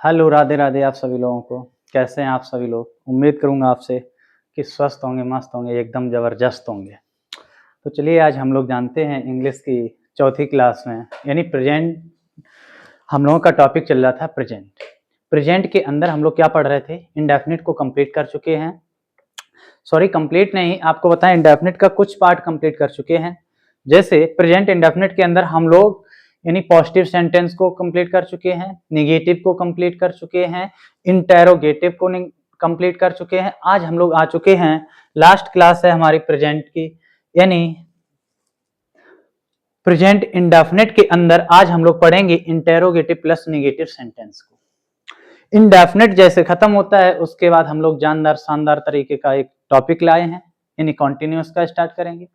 Hello, Radhe Radhe आप सभी लोगों को। कैसे हैं आप सभी लोग? उम्मीद करूँगा आपसे कि स्वस्थ होंगे, मस्त होंगे, एकदम ज़बरदस्त होंगे। तो चलिए आज हम लोग जानते हैं इंग्लिश की चौथी क्लास में यानी प्रेजेंट हम लोगों का टॉपिक चल रहा था प्रेजेंट। प्रेजेंट के अंदर हम लोग क्या पढ़ रहे थे? इंडेफिनिट को कंप्लीट कर चुके हैं। सॉरी कंप्लीट नहीं, आपको बताएं इंडेफिनिट का कुछ पार्ट कंप्लीट कर चुके हैं। जैसे प्रेजेंट इंडेफिनिट के अंदर हम लोग यानी पॉजिटिव सेंटेंस को कंप्लीट कर चुके हैं, निगेटिव को कंप्लीट कर चुके हैं, इंटेरोगेटिव को कंप्लीट कर चुके हैं। आज हम लोग आ चुके हैं, लास्ट क्लास है हमारी प्रेजेंट की, यानी प्रेजेंट इंडेफिनिट के अंदर आज हम लोग पढ़ेंगे इंटेरोगेटिव प्लस निगेटिव सेंटेंस को। इंडेफिनिट जैसे खत्म होता है उसके बाद हम लोग जानदार शानदार तरीके का एक टॉपिक लाए हैं, यानी कॉन्टिन्यूस का स्टार्ट करेंगे।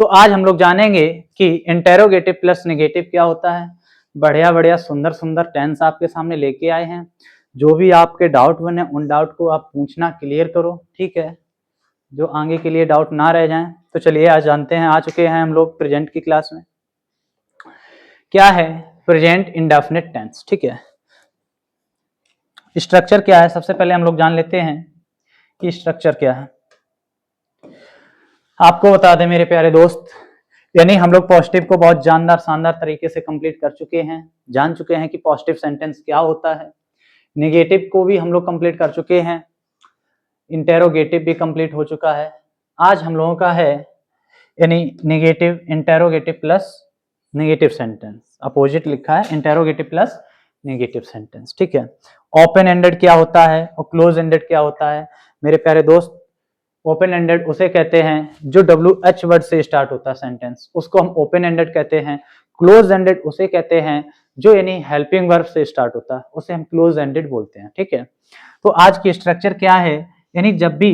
तो आज हम लोग जानेंगे कि इंटेरोगेटिव प्लस नेगेटिव क्या होता है। बढ़िया बढ़िया सुंदर सुंदर टेंस आपके सामने लेके आए हैं। जो भी आपके डाउट बने उन डाउट को आप पूछना, क्लियर करो, ठीक है, जो आगे के लिए डाउट ना रह जाएं। तो चलिए आज जानते हैं, आ चुके हैं हम लोग प्रेजेंट की क्लास में। क्या है प्रेजेंट इंडेफिनिट टेंस? ठीक है, स्ट्रक्चर क्या है सबसे पहले हम लोग जान लेते हैं कि स्ट्रक्चर क्या है। आपको बता दें मेरे प्यारे दोस्त, यानी हम लोग पॉजिटिव को बहुत जानदार शानदार तरीके से कंप्लीट कर चुके हैं, जान चुके हैं कि पॉजिटिव सेंटेंस क्या होता है। नेगेटिव को भी हम लोग कंप्लीट कर चुके हैं, इंटेरोगेटिव भी कंप्लीट हो चुका है। आज हम लोगों का है यानी negative interrogative plus negative sentence, opposite लिखा है, इंटेरोगेटिव प्लस नेगेटिव सेंटेंस। ठीक है, ओपन एंडेड क्या होता है और क्लोज एंडेड क्या होता है मेरे प्यारे दोस्त? ओपन एंडेड उसे कहते हैं जो WH वर्ड से स्टार्ट होता है सेंटेंस, उसको हम ओपन एंडेड कहते हैं। क्लोज एंडेड उसे कहते हैं जो यानी हेल्पिंग वर्ब से स्टार्ट होता है, उसे हम क्लोज एंडेड बोलते हैं। ठीक है, तो आज की स्ट्रक्चर क्या है, यानी जब भी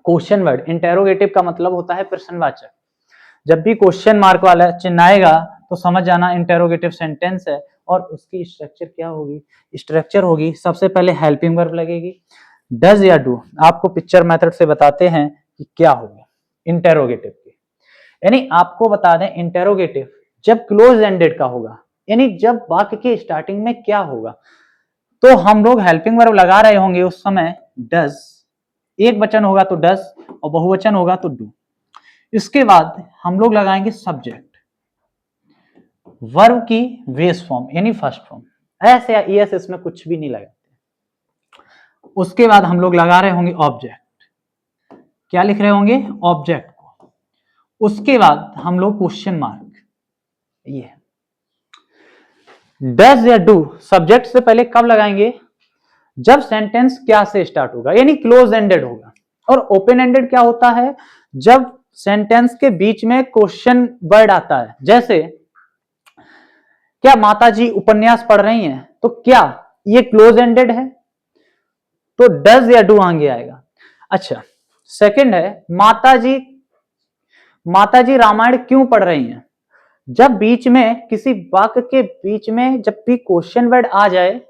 क्वेश्चन वर्ड, इंटेरोगेटिव का मतलब होता है प्रश्नवाचक, जब भी क्वेश्चन मार्क वाला चिन्ह आएगा तो समझ जाना इंटेरोगेटिव सेंटेंस है। और उसकी स्ट्रक्चर क्या होगी? स्ट्रक्चर होगी सबसे पहले हेल्पिंग वर्ब लगेगी, डज या डू। आपको पिक्चर मेथड से बताते हैं कि क्या होगा इंटेरोगेटिव की। यानी आपको बता दें इंटेरोगेटिव जब क्लोज एंडेड का होगा, यानी जब वाक्य के स्टार्टिंग में क्या होगा, तो हम लोग हेल्पिंग वर्ब लगा रहे होंगे उस समय डज, एक वचन होगा तो डज और बहुवचन होगा तो डू। इसके बाद हम लोग लगाएंगे सब्जेक्ट, वर्ब की बेस फॉर्म यानी फर्स्ट फॉर्म, ऐसे या एस इसमें कुछ भी नहीं लगाते। उसके बाद हम लोग लगा रहे होंगे ऑब्जेक्ट, क्या लिख रहे होंगे? ऑब्जेक्ट को। उसके बाद हम लोग क्वेश्चन मार्क, ये डज या डू सब्जेक्ट से पहले कब लगाएंगे? जब सेंटेंस क्या से स्टार्ट होगा, यानी क्लोज एंडेड होगा। और ओपन एंडेड क्या होता है? जब सेंटेंस के बीच में क्वेश्चन वर्ड आता है, जैसे क्या माताजी उपन्यास पढ़ रही हैं, तो क्या ये क्लोज एंडेड है तो डज या डू आगे आएगा। अच्छा, सेकंड है माताजी रामायण क्यों पढ़ रही हैं। जब बीच में किसी वाक्य के बीच में जब भी क्वेश्चन वर्ड आ जाए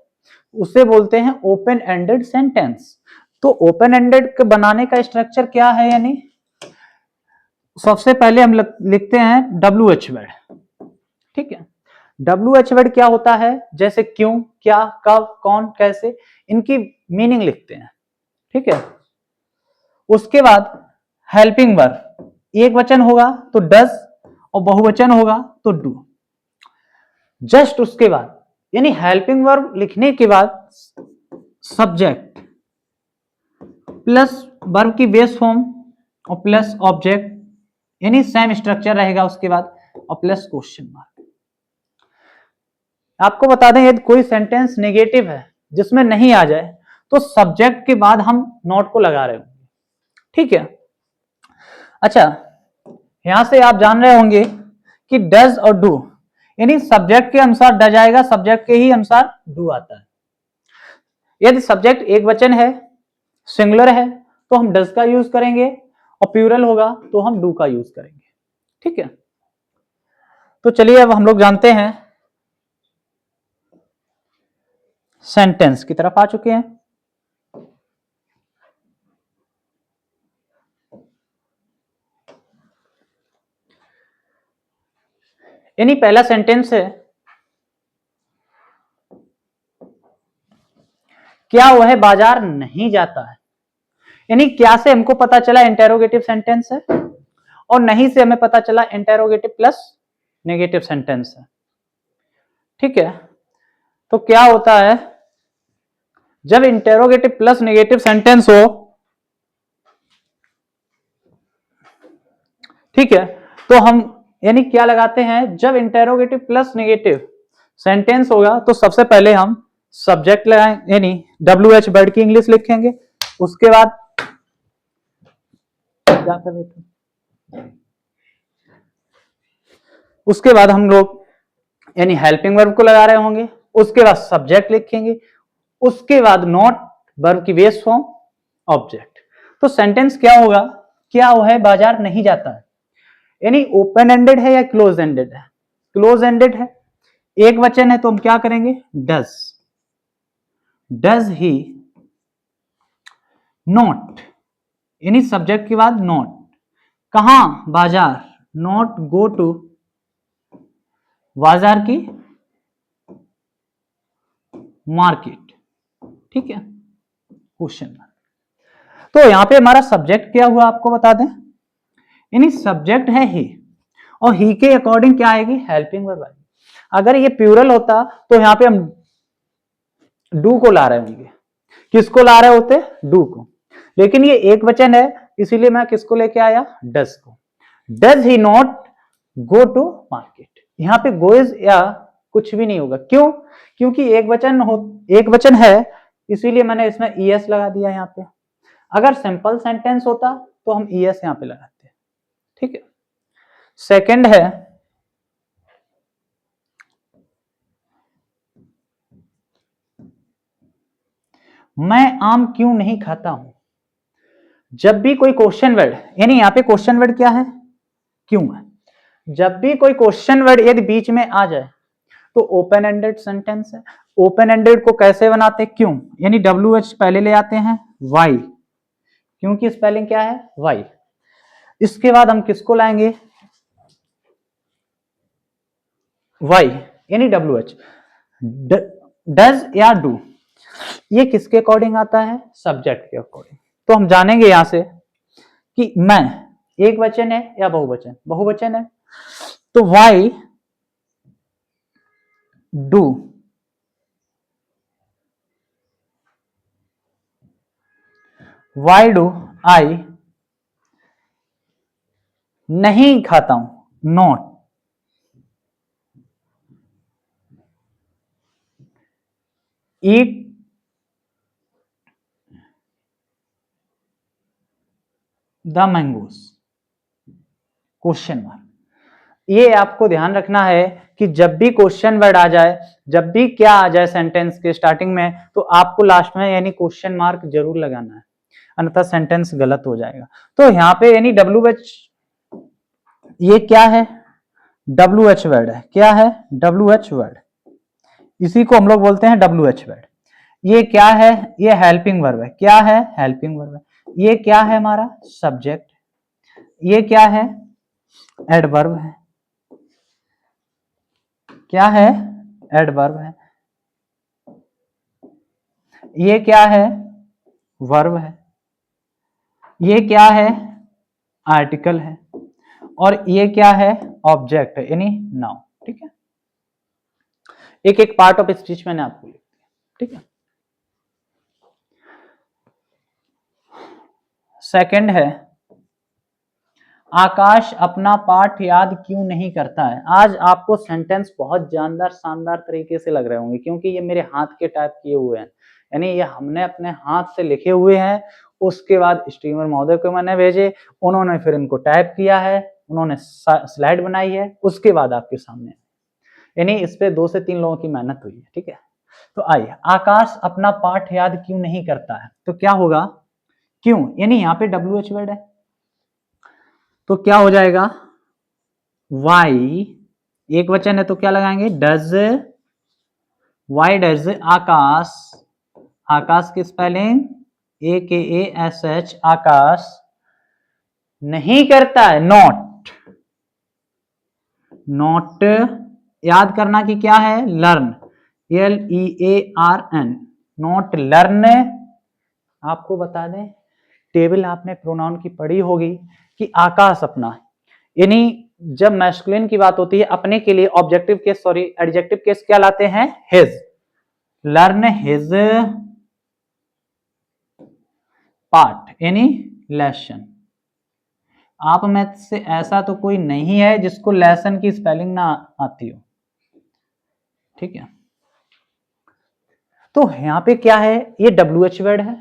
उसे बोलते हैं ओपन एंडेड सेंटेंस। तो ओपन एंडेड बनाने का स्ट्रक्चर क्या है, यानी सबसे पहले हम लिखते हैं WH वर्ड। ठीक है, WH वर्ड क्या होता है? जैसे क्यों, क्या, कब, कौन, कैसे, इनकी मीनिंग लिखते हैं। ठीक है, उसके बाद हेल्पिंग वर्ब, एक वचन होगा तो डज और बहुवचन होगा तो डू। जस्ट उसके बाद यानी हेल्पिंग वर्ब लिखने के बाद सब्जेक्ट प्लस वर्ब की बेस फॉर्म और प्लस ऑब्जेक्ट, यानी सेम स्ट्रक्चर रहेगा उसके बाद, और प्लस क्वेश्चन मार्क। आपको बता दें यदि कोई सेंटेंस नेगेटिव है जिसमें नहीं आ जाए तो सब्जेक्ट के बाद हम नॉट को लगा रहे होंगे। ठीक है, अच्छा, यहां से आप जान रहे होंगे कि डज और डू, यानी सब्जेक्ट के अनुसार डज आएगा, सब्जेक्ट के ही अनुसार डू आता है। यदि सब्जेक्ट एक वचन है, सिंगुलर है, तो हम डज का यूज करेंगे, और प्लूरल होगा तो हम डू का यूज करेंगे। ठीक है, तो चलिए अब हम लोग जानते हैं, सेंटेंस की तरफ आ चुके हैं। यानी पहला सेंटेंस है क्या वह बाजार नहीं जाता है। यानी क्या से हमको पता चला इंटेरोगेटिव सेंटेंस है, और नहीं से हमें पता चला इंटेरोगेटिव प्लस नेगेटिव सेंटेंस है। ठीक है, तो क्या होता है जब इंटेरोगेटिव प्लस नेगेटिव सेंटेंस हो, ठीक है, तो हम यानी क्या लगाते हैं, जब इंटेरोगेटिव प्लस नेगेटिव सेंटेंस होगा तो सबसे पहले हम सब्जेक्ट लगाएंगे, यानी WH वर्ड की इंग्लिश लिखेंगे। उसके बाद क्या कर रहे थे, उसके बाद हम लोग यानी हेल्पिंग वर्ब को लगा रहे होंगे। उसके बाद सब्जेक्ट लिखेंगे, उसके बाद नॉट वर्ब की बेस फॉर्म ऑब्जेक्ट। तो सेंटेंस क्या होगा, क्या वह बाजार नहीं जाता है, यानी ओपन एंडेड है या क्लोज एंडेड है, क्लोज एंडेड है। एक वचन है तो हम क्या करेंगे, डज ही नॉट, यानी सब्जेक्ट के बाद नॉट, कहां बाजार, नॉट गो टू बाजार की मार्केट। ठीक है, क्वेश्चन मार्क। तो यहां पे हमारा सब्जेक्ट क्या हुआ आपको बता दें, यानी सब्जेक्ट है ही, और ही के अकॉर्डिंग क्या आएगी, हेल्पिंग वर्ब आएगी। अगर ये प्लूरल होता तो यहां पे हम डू को ला रहे होंगे, किसको ला रहे होते, डू को, लेकिन ये एक वचन है इसीलिए मैं किसको लेके आया, डज को। Does he not go to market, यहां पे गोइज या कुछ भी नहीं होगा, क्यों, क्योंकि एक वचन है इसीलिए मैंने इसमें ES लगा दिया यहां पे। अगर सिंपल सेंटेंस होता तो हम ES यहां पे लगाते। ठीक है, सेकंड है मैं आम क्यों नहीं खाता हूं। जब भी कोई क्वेश्चन वर्ड, यानी यहां पे क्वेश्चन वर्ड क्या है, क्यों है, जब भी कोई क्वेश्चन वर्ड यदि बीच में आ जाए तो ओपन एंडेड सेंटेंस है। ओपन एंडेड को कैसे बनाते, क्यों, यानी WH पहले ले आते हैं, वाई, क्योंकि स्पेलिंग क्या है, वाई। इसके बाद हम किसको लाएंगे, वाई, यानी WH। डज या डू, ये किसके अकॉर्डिंग आता है, सब्जेक्ट के अकॉर्डिंग। तो हम जानेंगे यहां से कि मैं एक वचन है या बहुवचन, बहुवचन है तो why do, why do I नहीं खाता हूं, not eat the mangoes, question mark. ये आपको ध्यान रखना है कि जब भी क्वेश्चन वर्ड आ जाए, जब भी क्या आ जाए सेंटेंस के स्टार्टिंग में, तो आपको लास्ट में यानी क्वेश्चन मार्क जरूर लगाना है, अन्यथा सेंटेंस गलत हो जाएगा। तो यहाँ पे यानी WH, ये क्या है, WH वर्ड है, क्या है, WH वर्ड, इसी को हम लोग बोलते हैं WH वर्ड। ये क्या है, ये हेल्पिंग वर्ब है, क्या है, हेल्पिंग वर्ब है। ये क्या है, हमारा सब्जेक्ट। ये क्या है, एडवर्ब है, क्या है, एडवर्ब है। ये क्या है, वर्ब है। ये क्या है, आर्टिकल है, और ये क्या है, ऑब्जेक्ट है, यानी नाउन। ठीक है, एक एक पार्ट ऑफ स्पीच मैंने आपको लिख दिया। ठीक है, सेकंड है आकाश अपना पाठ याद क्यों नहीं करता है। आज आपको सेंटेंस बहुत जानदार शानदार तरीके से लग रहे होंगे, क्योंकि ये मेरे हाथ के टाइप किए हुए हैं, यानी ये हमने अपने हाथ से लिखे हुए हैं। उसके बाद स्ट्रीमर महोदय को मैंने भेजे, उन्होंने फिर इनको टाइप किया है, उन्होंने स्लाइड बनाई है, उसके बाद आपके सामने, यानी इस पे 2 से 3 लोगों की मेहनत हुई है। ठीक है, तो आइए, आकाश अपना पाठ याद क्यों नहीं करता है, तो क्या होगा, क्यों, यानी यहाँ पे WH वर्ड है, तो क्या हो जाएगा, वाई, एक वचन है तो क्या लगाएंगे, डज, वाई डज आकाश, आकाश की स्पेलिंग AKASH, आकाश नहीं करता है, नॉट, नॉट याद करना की क्या है, लर्न, LEARN, नॉट लर्न। आपको बता दें, टेबल आपने प्रोनाउन की पढ़ी होगी कि आकाश अपना, यानी जब मैस्कुलिन की बात होती है अपने के लिए objective case, sorry adjective case क्या लाते हैं, हिज। लर्न हिज पार्ट यानी लेसन। आप में से ऐसा तो कोई नहीं है जिसको लेसन की स्पेलिंग ना आती हो, ठीक है। तो यहां पे क्या है, ये WH वर्ड है,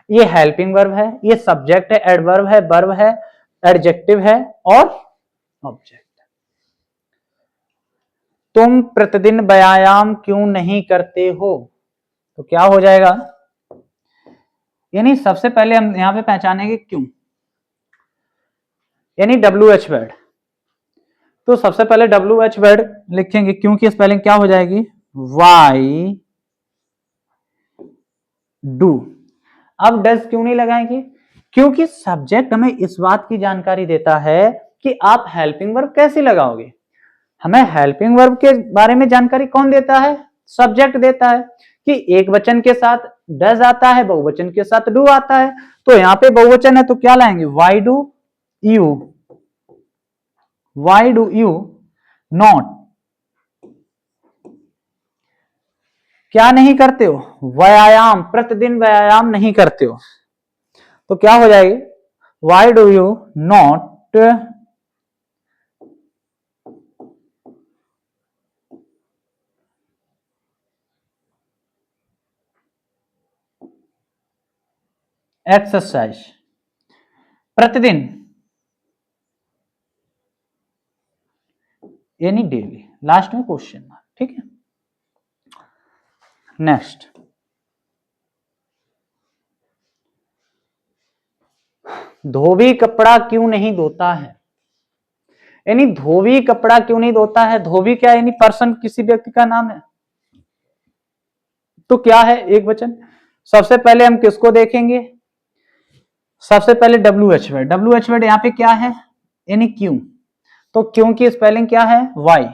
ये हेल्पिंग वर्ब है, ये सब्जेक्ट है, एडवर्ब है, वर्ब है, एडजेक्टिव है और ऑब्जेक्ट। तुम प्रतिदिन व्यायाम क्यों नहीं करते हो, तो क्या हो जाएगा, यानी सबसे पहले हम यहां पे पहचानेंगे क्यों, यानी WH वर्ड। तो सबसे पहले WH वर्ड लिखेंगे, क्यों की स्पेलिंग क्या हो जाएगी, वाई डू। अब डज क्यों नहीं लगाएंगे, क्योंकि सब्जेक्ट हमें इस बात की जानकारी देता है कि आप हेल्पिंग वर्ब कैसे लगाओगे। हमें हेल्पिंग वर्ब के बारे में जानकारी कौन देता है, सब्जेक्ट देता है, कि एक वचन के साथ डज आता है, बहुवचन के साथ डू आता है। तो यहां पे बहुवचन है तो क्या लाएंगे, why do you, why do you not, क्या नहीं करते हो, व्यायाम, प्रतिदिन व्यायाम नहीं करते हो। तो क्या हो जाएगी, why do you not exercise, प्रतिदिन यानी डेली, लास्ट में क्वेश्चन मार्क, ठीक है। नेक्स्ट, धोबी कपड़ा क्यों नहीं धोता है, यानी धोबी कपड़ा क्यों नहीं धोता है। धोबी क्या, यानी पर्सन, किसी व्यक्ति का नाम है, तो क्या है, एक वचन। सबसे पहले हम किसको देखेंगे, सबसे पहले WH वर्ड। WH वर्ड यहां पे क्या है, यानी क्यों, तो क्यों की स्पेलिंग क्या है, वाई।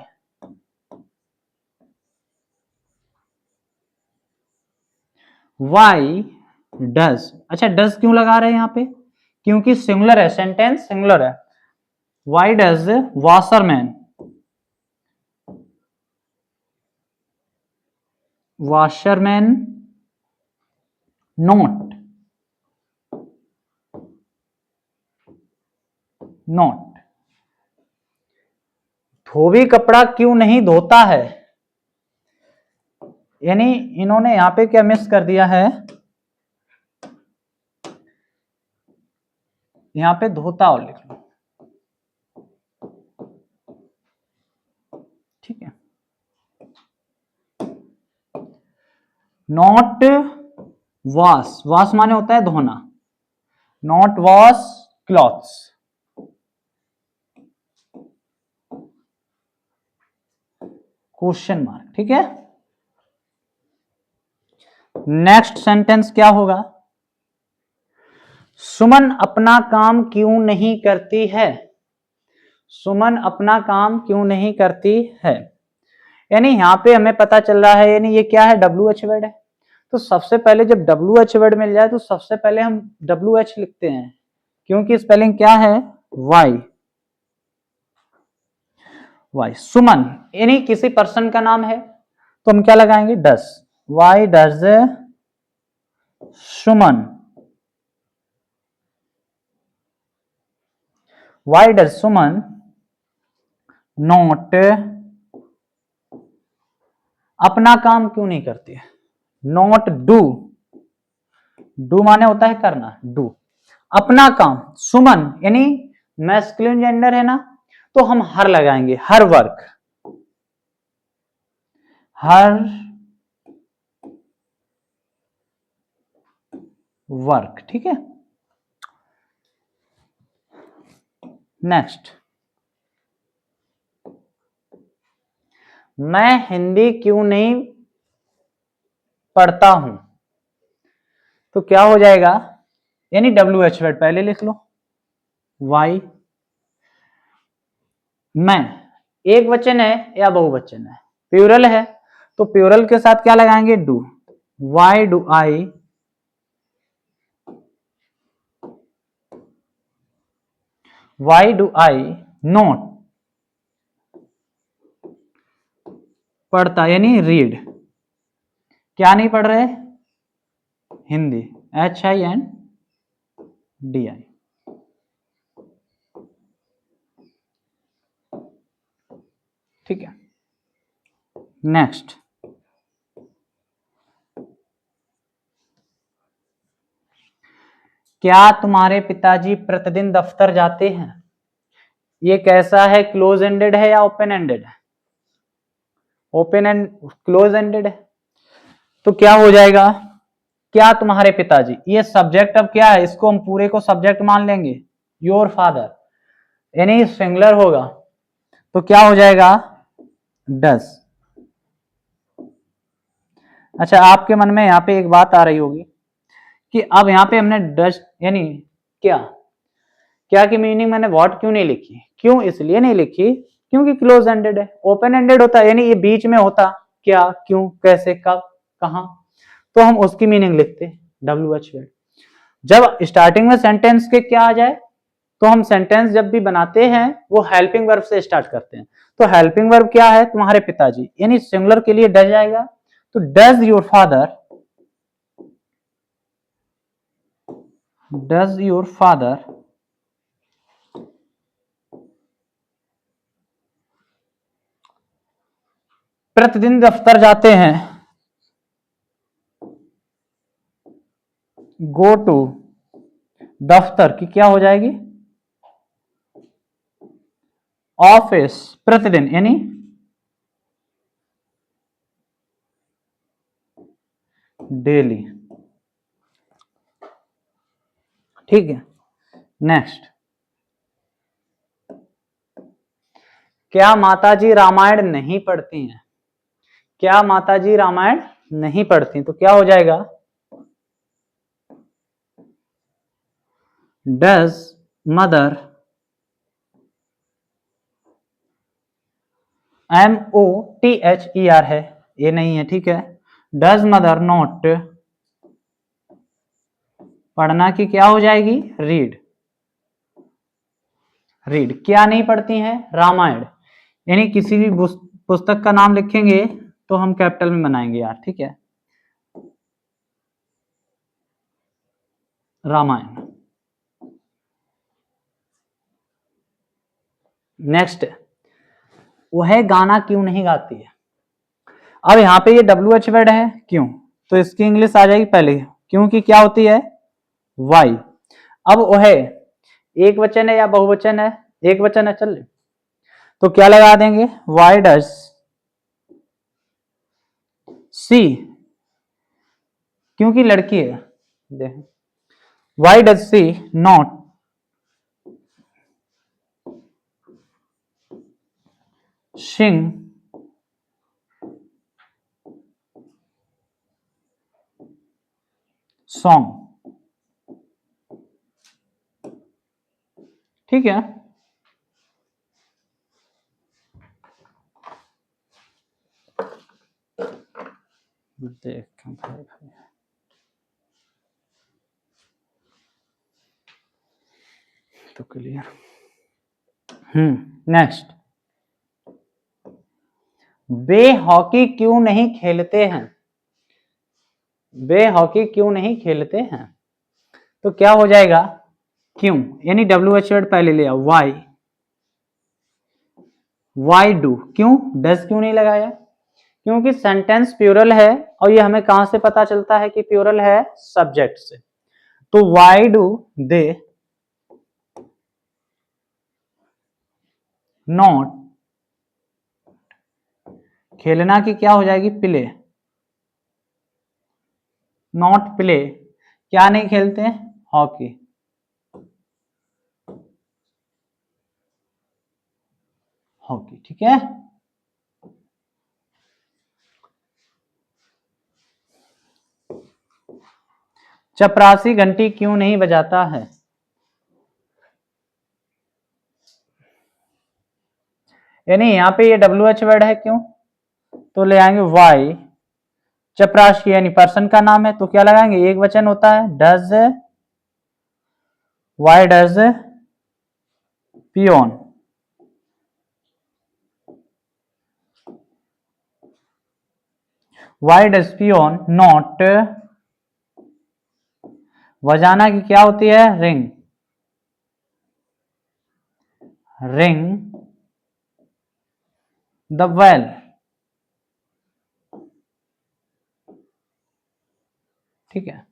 वाई डज, अच्छा डज क्यों लगा रहे हैं यहां पे, क्योंकि सिंगुलर है, सेंटेंस सिंगुलर है। Why does washerman, washerman not, not, धोबी कपड़ा क्यों नहीं धोता है, यानी इन्होंने यहां पे क्या मिस कर दिया है, यहां पे धोता और लिख लो, ठीक है। नॉट वॉश, वॉश माने होता है धोना, not wash clothes, question mark, ठीक है। नेक्स्ट सेंटेंस क्या होगा, सुमन अपना काम क्यों नहीं करती है, सुमन अपना काम क्यों नहीं करती है, यानी यहां पे हमें पता चल रहा है, यानी ये क्या है, WH वर्ड है। तो सबसे पहले जब WH वर्ड मिल जाए तो सबसे पहले हम WH लिखते हैं, क्योंकि स्पेलिंग क्या है, वाई, वाई। सुमन यानी किसी पर्सन का नाम है, तो हम क्या लगाएंगे, does, why does Suman, why does Suman not, अपना काम क्यों नहीं करती है, नॉट डू, डू माने होता है करना, डू, अपना काम, सुमन यानी मैस्कुलिन जेंडर है ना, तो हम हर लगाएंगे, हर वर्क, हर वर्क, ठीक है। नेक्स्ट, मैं हिंदी क्यों नहीं पढ़ता हूं, तो क्या हो जाएगा, यानी WH वर्ड पहले लिख लो, वाई। मैं एक वचन है या बहुवचन है, प्यूरल है, तो प्यूरल के साथ क्या लगाएंगे, do, Why do I not पढ़ता, यानी रीड, क्या नहीं पढ़ रहे? हिंदी, HINDI। ठीक है, नेक्स्ट, क्या तुम्हारे पिताजी प्रतिदिन दफ्तर जाते हैं? ये कैसा है, क्लोज एंडेड है या ओपन एंडेड है? ओपन एंड क्लोज एंडेड है। तो क्या हो जाएगा, क्या तुम्हारे पिताजी, ये सब्जेक्ट अब क्या है, इसको हम पूरे को सब्जेक्ट मान लेंगे, योर फादर, यानी सिंगुलर होगा, तो क्या हो जाएगा, डज। अच्छा, आपके मन में यहाँ पे एक बात आ रही होगी कि अब यहाँ पे हमने डज यानी क्या, क्या की मीनिंग मैंने व्हाट क्यों नहीं लिखी? क्यों इसलिए नहीं लिखी क्योंकि क्लोज एंडेड है। ओपन एंडेड होता यानी ये बीच में होता, क्या, क्यों, कैसे, कब, कहां, तो हम उसकी मीनिंग लिखते WH वर्ड। जब स्टार्टिंग में सेंटेंस के क्या आ जाए, तो हम सेंटेंस जब भी बनाते हैं वो हेल्पिंग वर्ब से स्टार्ट करते हैं। तो हेल्पिंग वर्ब क्या है, तुम्हारे पिताजी, यानी सिंगुलर के लिए डज आएगा, तो does your father, does your father प्रतिदिन दफ्तर जाते हैं, गो टू, दफ्तर की क्या हो जाएगी, ऑफिस, प्रतिदिन यानी डेली। ठीक है, नेक्स्ट, क्या माताजी रामायण नहीं पढ़ती हैं? क्या माताजी रामायण नहीं पढ़ती, तो क्या हो जाएगा, डज मदर, MOTHER है, ये नहीं है, ठीक है, डज मदर नॉट, पढ़ना की क्या हो जाएगी, रीड, रीड, क्या नहीं पढ़ती हैं, रामायण, यानी किसी भी पुस्तक का नाम लिखेंगे तो हम कैपिटल में बनाएंगे यार, ठीक है, रामायण। नेक्स्ट, वह गाना क्यों नहीं गाती है? अब यहाँ पे ये WH वर्ड है, क्यों, तो इसकी इंग्लिश आ जाएगी पहले, क्योंकि क्या होती है, वाई। अब वह एक वचन है या बहुवचन है, एक वचन है, चल, तो क्या लगा देंगे, वाई डज सी, क्योंकि लड़की है, देख, why does she not sing song. ठीक है, देख तो क्लियर। नेक्स्ट, वे हॉकी क्यों नहीं खेलते हैं? वे हॉकी क्यों नहीं खेलते हैं, तो क्या हो जाएगा, क्यों, यानी WH वर्ड पहले लिया, वाई, वाई डू, क्यों, डज क्यों नहीं लगाया, क्योंकि सेंटेंस प्यूरल है, और ये हमें कहां से पता चलता है कि प्यूरल है, सब्जेक्ट से, तो वाई डू दे नॉट, खेलना की क्या हो जाएगी, प्ले, नॉट प्ले, क्या नहीं खेलते हैं, हॉकी, हॉकी। ठीक है, चपरासी घंटी क्यों नहीं बजाता है? यानी यहाँ पे ये WH वर्ड है, क्यों, तो ले आएंगे वाई, चपरासी यानी पर्सन का नाम है, तो क्या लगाएंगे, एक वचन होता है, does, why does peon, why does peon not, वजाना की क्या होती है, रिंग, रिंग द बेल, ठीक है।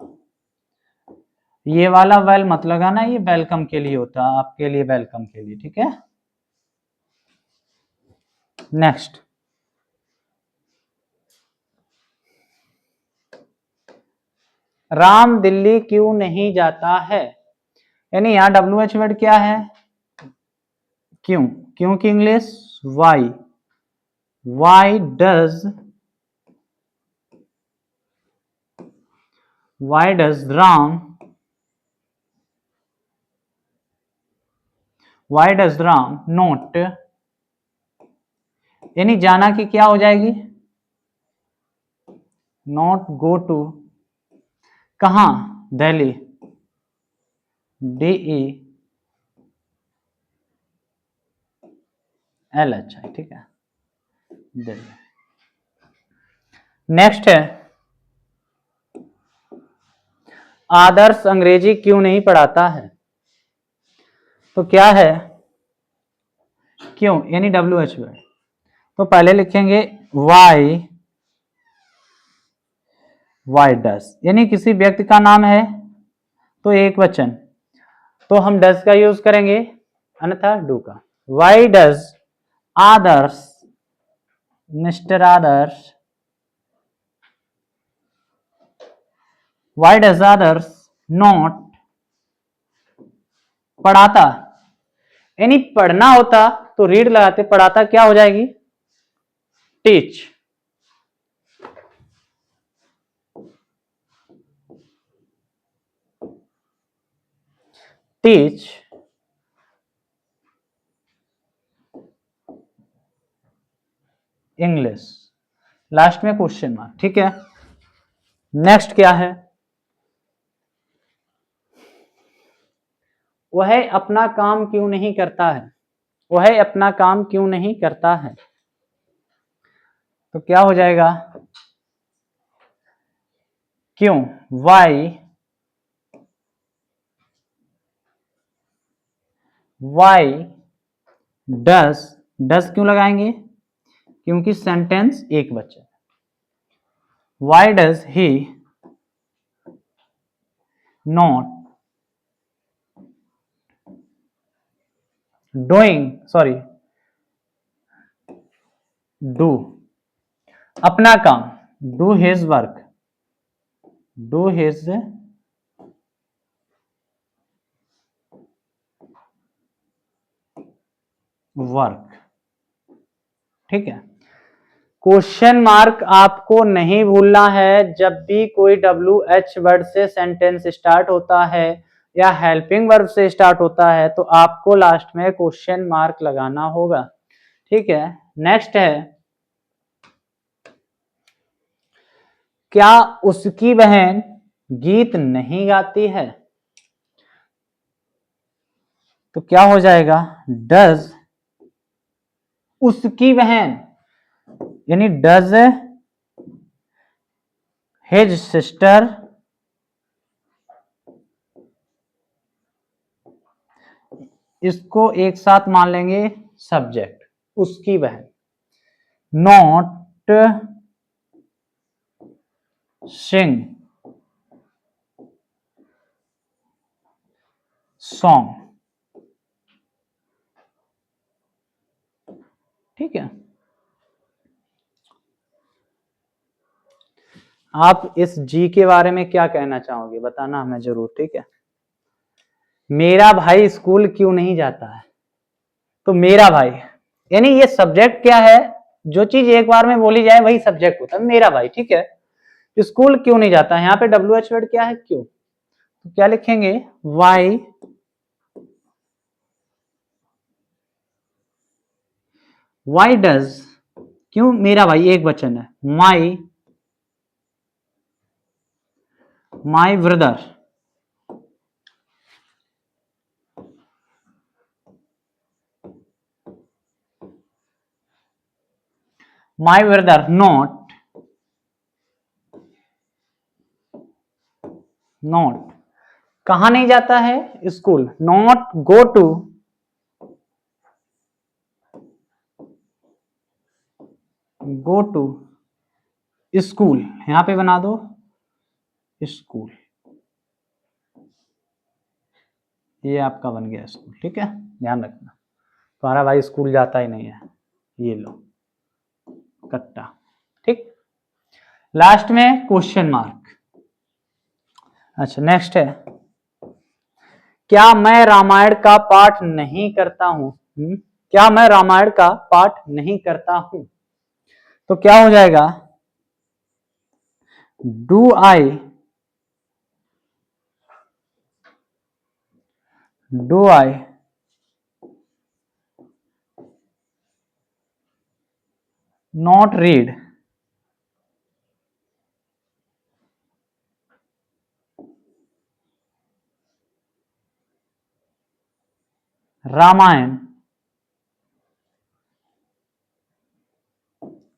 ये वाला वेल मत लगाना, ये वेलकम के लिए होता है, आपके लिए वेलकम के लिए, ठीक है। नेक्स्ट, राम दिल्ली क्यों नहीं जाता है, यानी यहां WH वर्ड क्या है, क्यों, क्यों की English why, why does, why does Ram, why does Ram not, यानी जाना की क्या हो जाएगी, नॉट गो टू, कहां, दिल्ली, DE L, अच्छा ठीक है, दिल्ली। नेक्स्ट है, आदर्श अंग्रेजी क्यों नहीं पढ़ाता है, तो क्या है, क्यों यानी WH वर्ड, तो पहले लिखेंगे वाई, वाई डस, यानी किसी व्यक्ति का नाम है तो एक वचन, तो हम डस का यूज करेंगे, अन्यथा डू का। Why does Adarsh, mister Adarsh, why does Adarsh not, पढ़ाता, यानी पढ़ना होता तो रीड लगाते, पढ़ाता क्या हो जाएगी, टीच, टीच इंग्लिश, लास्ट में क्वेश्चन मार्क, ठीक है। नेक्स्ट क्या है, वह अपना काम क्यों नहीं करता है, वह अपना काम क्यों नहीं करता है, तो क्या हो जाएगा, क्यों, वाई, वाई डस, डस क्यों लगाएंगे, क्योंकि सेंटेंस एक वचन, why does he not doing, sorry do, अपना काम, do his work, do his work, ठीक है। क्वेश्चन मार्क आपको नहीं भूलना है, जब भी कोई WH वर्ड से सेंटेंस स्टार्ट होता है या हेल्पिंग वर्ब से स्टार्ट होता है तो आपको लास्ट में क्वेश्चन मार्क लगाना होगा, ठीक है। नेक्स्ट है, क्या उसकी बहन गीत नहीं गाती है, तो क्या हो जाएगा, डज उसकी बहन, यानी डज हिज सिस्टर, इसको एक साथ मान लेंगे सब्जेक्ट, उसकी बहन, नॉट सिंग सॉन्ग, ठीक है। आप इस जी के बारे में क्या कहना चाहोगे, बताना हमें जरूर, ठीक है। मेरा भाई स्कूल क्यों नहीं जाता है, तो मेरा भाई, यानी ये सब्जेक्ट क्या है, जो चीज एक बार में बोली जाए वही सब्जेक्ट होता है, मेरा भाई, ठीक है। स्कूल क्यों नहीं जाता है, यहाँ पे WH वर्ड क्या है, क्यों, तो क्या लिखेंगे, वाई, वाई डज, क्यों मेरा भाई एक वचन है, my my brother, my brother not कहां नहीं जाता है, school, not go to school, यहां पे बना दो स्कूल, ये आपका बन गया स्कूल। ठीक है, ध्यान रखना, तुम्हारा भाई स्कूल जाता ही नहीं है, ये लो कट्टा। ठीक, लास्ट में क्वेश्चन मार्क। अच्छा नेक्स्ट है, क्या मैं रामायण का पाठ नहीं करता हूं? क्या मैं रामायण का पाठ नहीं करता हूं? तो क्या हो जाएगा, do I not read Ramayana,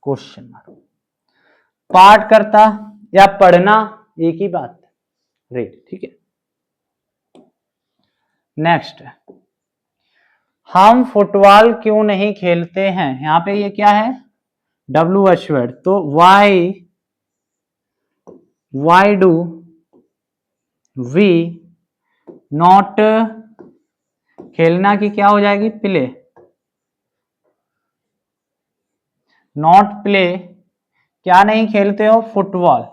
question mark. पाठ करता या पढ़ना एक ही बात, रीड। ठीक है, नेक्स्ट, हम फुटबॉल क्यों नहीं खेलते हैं? यहां पे ये क्या है, WH वर्ड, तो वाई डू वी नॉट, खेलना की क्या हो जाएगी, प्ले, नॉट प्ले, क्या नहीं खेलते हो, फुटबॉल,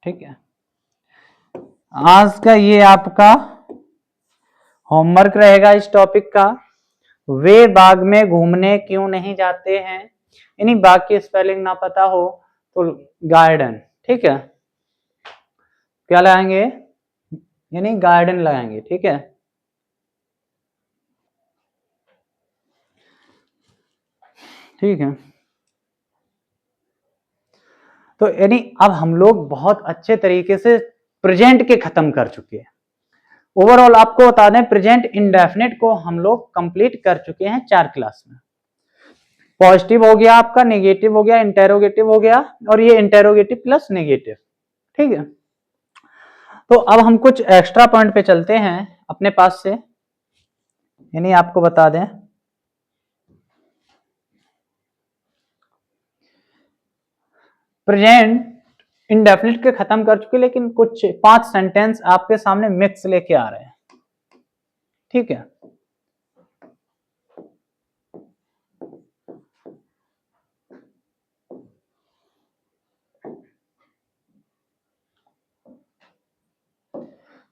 ठीक है, आज का ये आपका होमवर्क रहेगा इस टॉपिक का। वे बाग में घूमने क्यों नहीं जाते हैं, यानी बाग की स्पेलिंग ना पता हो तो गार्डन। ठीक है, क्या लगाएंगे, यानी गार्डन लगाएंगे। ठीक है, ठीक है, तो यानी अब हम लोग बहुत अच्छे तरीके से प्रेजेंट के खत्म कर चुके हैं। ओवरऑल आपको बता दें, प्रेजेंट इंडेफिनिट को हम लोग कंप्लीट कर चुके हैं 4 क्लास में। पॉजिटिव हो गया आपका, नेगेटिव हो गया, इंटेरोगेटिव हो गया, और ये इंटेरोगेटिव प्लस नेगेटिव। ठीक है, तो अब हम कुछ एक्स्ट्रा पॉइंट पे चलते हैं अपने पास से, यानी आपको बता दें, प्रेजेंट इंडेफिनिट के खत्म कर चुके, लेकिन कुछ 5 सेंटेंस आपके सामने मिक्स लेके आ रहे हैं। ठीक है,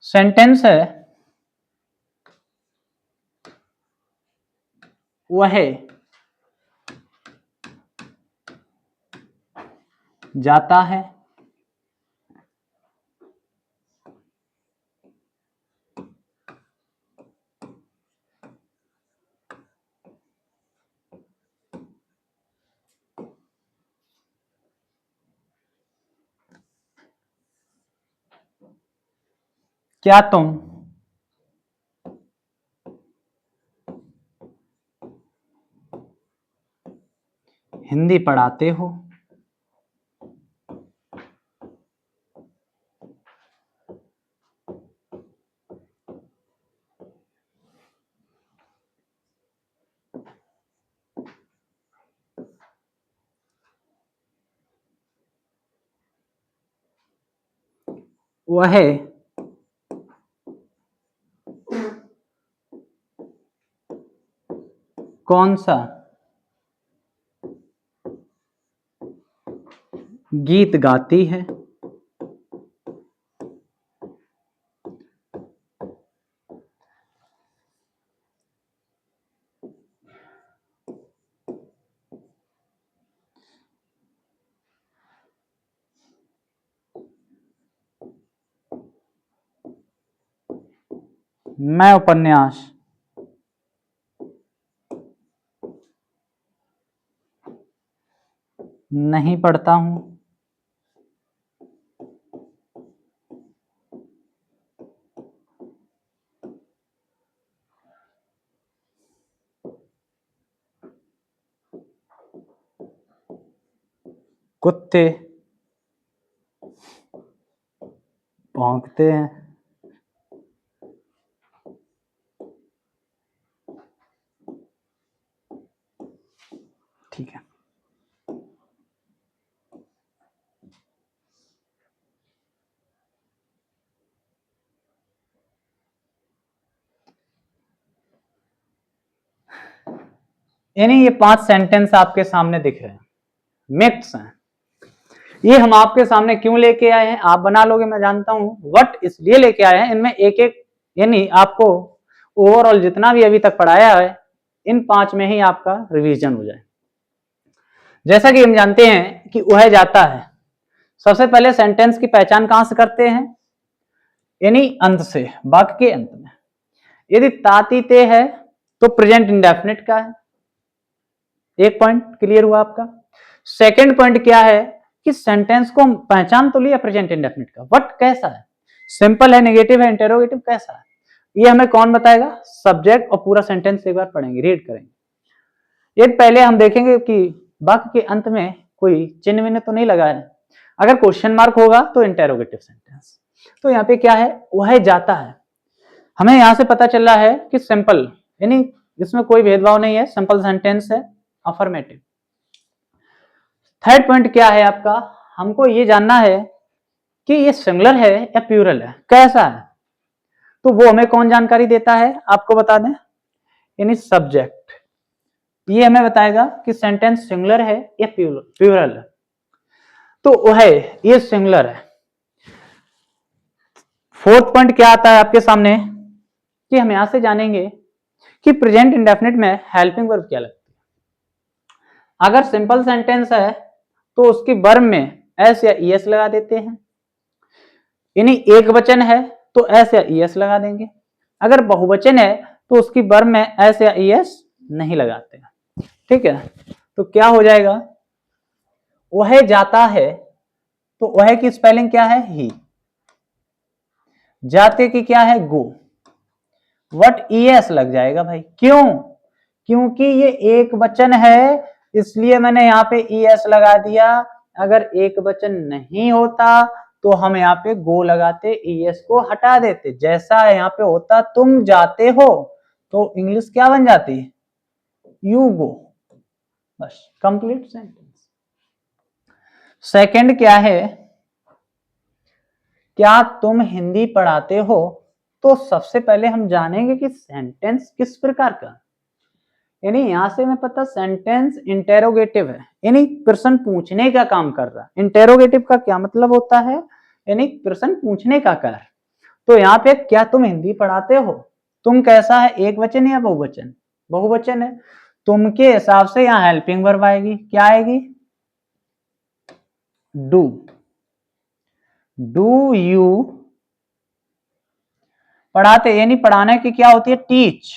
सेंटेंस है वह जाता है, क्या तुम हिंदी पढ़ाते हो, वह कौन सा गीत गाती है, मैं उपन्यास नहीं पढ़ता हूं। कुत्ते भौंकते हैं। ठीक है, यानी ये 5 सेंटेंस आपके सामने दिख रहे हैं, मिक्स हैं। ये हम आपके सामने क्यों लेके आए हैं, आप बना लोगे मैं जानता हूं, बट इसलिए लेके आए हैं, इनमें एक एक यानी आपको ओवरऑल जितना भी अभी तक पढ़ाया है इन 5 में ही आपका रिवीजन हो जाए। जैसा कि हम जानते हैं कि वह जाता है, सबसे पहले सेंटेंस की पहचान कहां से करते हैं, यानी अंत से, वाक्य के अंत में। यदि तातीते है तो प्रेजेंट इंडेफिनिट का है, एक पॉइंट क्लियर हुआ आपका। सेकंड पॉइंट क्या है कि सेंटेंस को पहचान तो लिया प्रेजेंट इंडेफिनिट का, बट कैसा है, सिंपल है, नेगेटिव है, इंटेरोगेटिव, कैसा है, ये हमें कौन बताएगा, सब्जेक्ट। और पूरा सेंटेंस एक बार पढ़ेंगे, रीड करेंगे। ये पहले हम देखेंगे कि वाक्य के अंत में कोई चिन्ह विन्ह तो नहीं लगा है, अगर क्वेश्चन मार्क होगा तो इंटेरोगेटिव सेंटेंस। तो यहाँ पे क्या है, वह जाता है, हमें यहां से पता चल रहा है कि सिंपल, यानी इसमें कोई भेदभाव नहीं है, सिंपल सेंटेंस है, अफर्मेटिव। थर्ड पॉइंट क्या है आपका, हमको ये जानना है कि ये सिंगुलर है या प्लूरल है, कैसा है, तो वो हमें कौन जानकारी देता है, आपको बता दें, यानी सब्जेक्ट। ये हमें बताएगा कि सेंटेंस सिंगुलर है या प्लूरल है, तो वह ये सिंगुलर है। फोर्थ पॉइंट क्या आता है आपके सामने कि हम यहां से जानेंगे कि प्रेजेंट इंडेफिनिट में हेल्पिंग वर्ब क्या लगती है। अगर सिंपल सेंटेंस है तो उसकी वर्ब में एस या ईएस लगा देते हैं, यानी एक वचन है तो एस या ईएस लगा देंगे। अगर बहुवचन है तो उसकी वर्ब में एस या ईएस नहीं लगाते हैं। ठीक है, तो क्या हो जाएगा, वह जाता है, तो वह की स्पेलिंग क्या है, ही। जाते की क्या है, गो। वट ईएस लग जाएगा भाई, क्यों, क्योंकि ये एक वचन है इसलिए मैंने यहाँ पे ईएस लगा दिया। अगर एक वचन नहीं होता तो हम यहाँ पे गो लगाते, ईएस को हटा देते। जैसा यहाँ पे होता तुम जाते हो तो इंग्लिश क्या बन जाती, यू गो, बस कंप्लीट सेंटेंस। सेकंड क्या है, क्या तुम हिंदी पढ़ाते हो, तो सबसे पहले हम जानेंगे कि सेंटेंस किस प्रकार का, यानी यहां से हमें पता सेंटेंस इंटेरोगेटिव है, यानी प्रश्न पूछने का काम कर रहा है। इंटेरोगेटिव का क्या मतलब होता है, यानी प्रश्न पूछने का कार्य। तो यहाँ पे क्या तुम हिंदी पढ़ाते हो, तुम कैसा है, एक वचन या बहुवचन, बहुवचन है, तुम के हिसाब से यहाँ हेल्पिंग वर्ब आएगी, क्या आएगी, डू। डू यू पढ़ाते, यानी पढ़ाने की क्या होती है, टीच,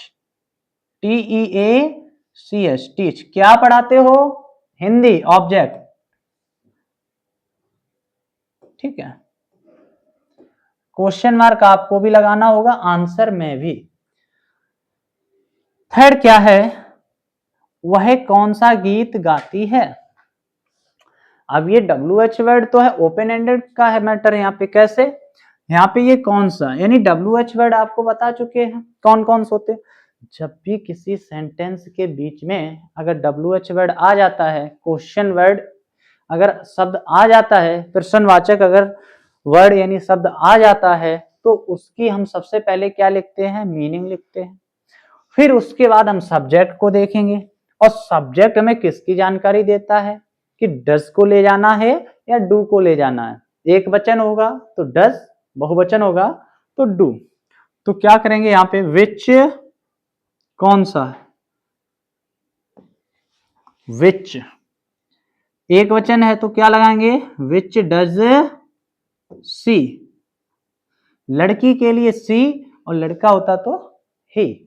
TEACH, टीच। क्या पढ़ाते हो, हिंदी, ऑब्जेक्ट। ठीक है, क्वेश्चन मार्क आपको भी लगाना होगा, आंसर में भी। थर्ड क्या है, वह कौन सा गीत गाती है। अब ये WH वर्ड तो है, ओपन एंडेड का है मैटर यहाँ पे, कैसे, यहाँ पे ये कौन सा, यानी WH वर्ड आपको बता चुके हैं कौन कौन से होते हैं। जब भी किसी सेंटेंस के बीच में अगर WH वर्ड आ जाता है, क्वेश्चन वर्ड अगर शब्द आ जाता है, प्रश्नवाचक अगर वर्ड यानी शब्द आ जाता है, तो उसकी हम सबसे पहले क्या लिखते हैं, मीनिंग लिखते हैं। फिर उसके बाद हम सब्जेक्ट को देखेंगे, और सब्जेक्ट हमें किसकी जानकारी देता है कि डज को ले जाना है या डू को ले जाना है। एक वचन होगा तो डज, बहुवचन होगा तो डू। तो क्या करेंगे यहाँ पे, विच, कौन सा, विच। एक वचन है तो क्या लगाएंगे, विच डज सी, लड़की के लिए सी, और लड़का होता तो ही।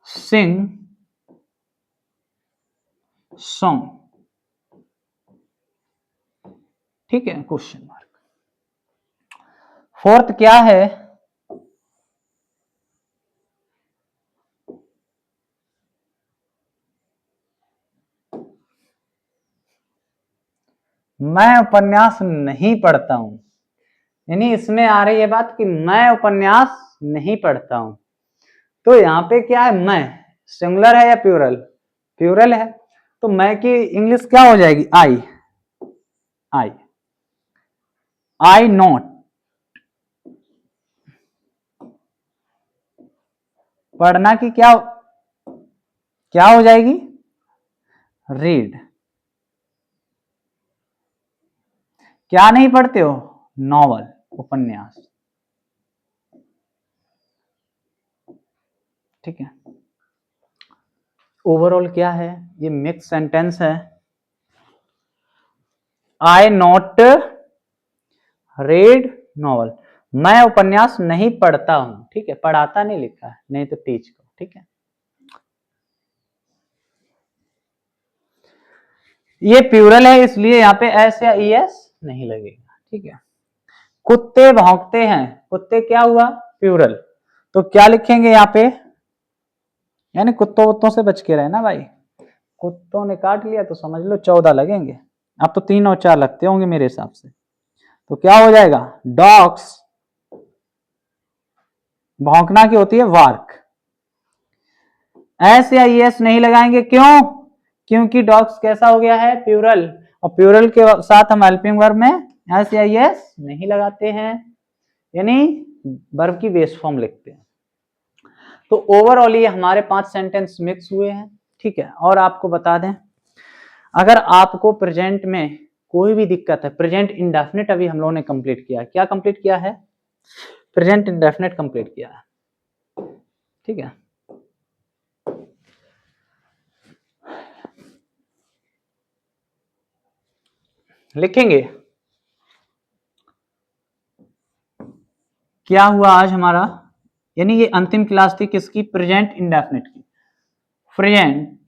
सिंग सॉन्ग, ठीक है, क्वेश्चन मार्क। फोर्थ क्या है, मैं उपन्यास नहीं पढ़ता हूं, यानी इसमें आ रही है बात कि मैं उपन्यास नहीं पढ़ता हूं। तो यहाँ पे क्या है, मैं सिंगुलर है या प्लूरल, प्लूरल है, तो मैं की इंग्लिश क्या हो जाएगी, आई, आई, आई नॉट, पढ़ना की क्या क्या हो जाएगी, रीड, क्या नहीं पढ़ते हो, नॉवल, उपन्यास, ठीक है। ओवरऑल क्या है, ये मिक्स सेंटेंस है, आई नॉट रीड नॉवल, मैं उपन्यास नहीं पढ़ता हूं, ठीक है, पढ़ाता नहीं लिखा है, नहीं तो टीच को, ठीक है। ये प्लूरल है इसलिए यहाँ पे एस या ई एस नहीं लगेगा, ठीक है। कुत्ते भौंकते हैं, कुत्ते क्या हुआ, प्लूरल, तो क्या लिखेंगे यहाँ पे, यानी कुत्तों वुत्तों से बच के रहे ना भाई, कुत्तों ने काट लिया तो समझ लो 14 लगेंगे, अब तो 3 और 4 लगते होंगे मेरे हिसाब से, तो क्या हो जाएगा, डॉग्स, भौंकना की होती है वार्क, एस या एस नहीं लगाएंगे, क्यों, क्योंकि डॉग्स कैसा हो गया है, प्लूरल, और प्लूरल के साथ हम हेल्पिंग वर्ब में एस या एस नहीं लगाते हैं, यानी वर्ब की बेस फॉर्म लिखते हैं। तो ओवरऑल ये हमारे 5 सेंटेंस मिक्स हुए हैं, ठीक है। और आपको बता दें, अगर आपको प्रेजेंट में कोई भी दिक्कत है, प्रेजेंट इंडेफिनिट अभी हम लोगों ने कंप्लीट किया है, क्या कंप्लीट किया है, प्रेजेंट इंडेफिनिट कंप्लीट किया है, ठीक है। लिखेंगे क्या हुआ आज हमारा, यानी ये अंतिम क्लास थी किसकी, प्रेजेंट इंडेफिनिट की, प्रेजेंट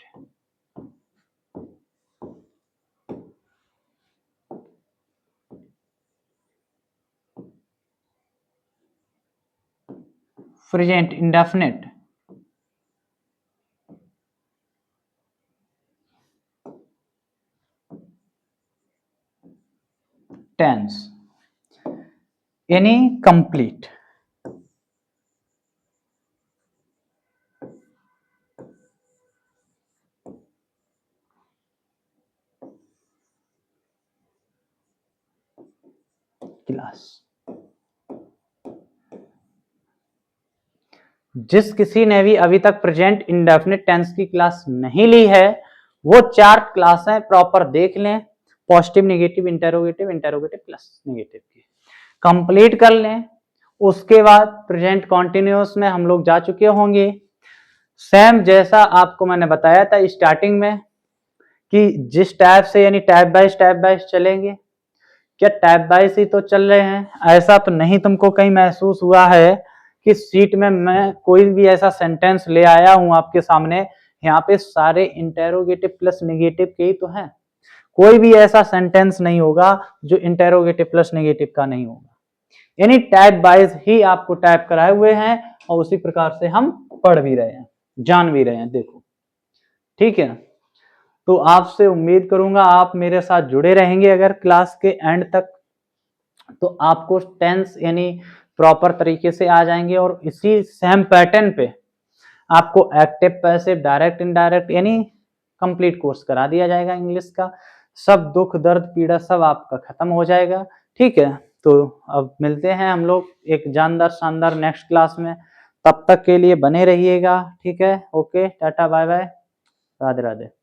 प्रेजेंट इंडेफिनिट टेंस, यानी कंप्लीट, क्लास। जिस किसी ने भी अभी तक प्रेजेंट इंडेफिनिट टेंस की क्लास नहीं ली है, वो 4 क्लासें प्रॉपर देख लें, positive, negative, interrogative, interrogative plus negative की कंप्लीट कर लें। उसके बाद प्रेजेंट कॉन्टिन्यूअस में हम लोग जा चुके होंगे, सेम जैसा आपको मैंने बताया था स्टार्टिंग में कि जिस टाइप से, यानी टाइप बाइज चलेंगे, क्या टाइप बाइज ही तो चल रहे हैं, ऐसा तो नहीं तुमको कहीं महसूस हुआ है कि सीट में मैं कोई भी ऐसा सेंटेंस ले आया हूं आपके सामने, यहाँ पे सारे इंटेरोगेटिव प्लस नेगेटिव के ही तो हैं, कोई भी ऐसा सेंटेंस नहीं होगा जो इंटेरोगेटिव प्लस नेगेटिव का नहीं होगा, यानी टाइप वाइज ही आपको टाइप कराए हुए हैं, और उसी प्रकार से हम पढ़ भी रहे हैं, जान भी रहे हैं, देखो, ठीक है। तो आपसे उम्मीद करूंगा आप मेरे साथ जुड़े रहेंगे अगर क्लास के एंड तक, तो आपको टेंस यानी प्रॉपर तरीके से आ जाएंगे, और इसी सेम पैटर्न पे आपको एक्टिव, पैसिव, डायरेक्ट, इनडायरेक्ट यानी कंप्लीट कोर्स करा दिया जाएगा इंग्लिश का, सब दुख दर्द पीड़ा सब आपका खत्म हो जाएगा, ठीक है। तो अब मिलते हैं हम लोग एक जानदार शानदार नेक्स्ट क्लास में, तब तक के लिए बने रहिएगा, ठीक है, okay, tata bye bye, Radhe Radhe.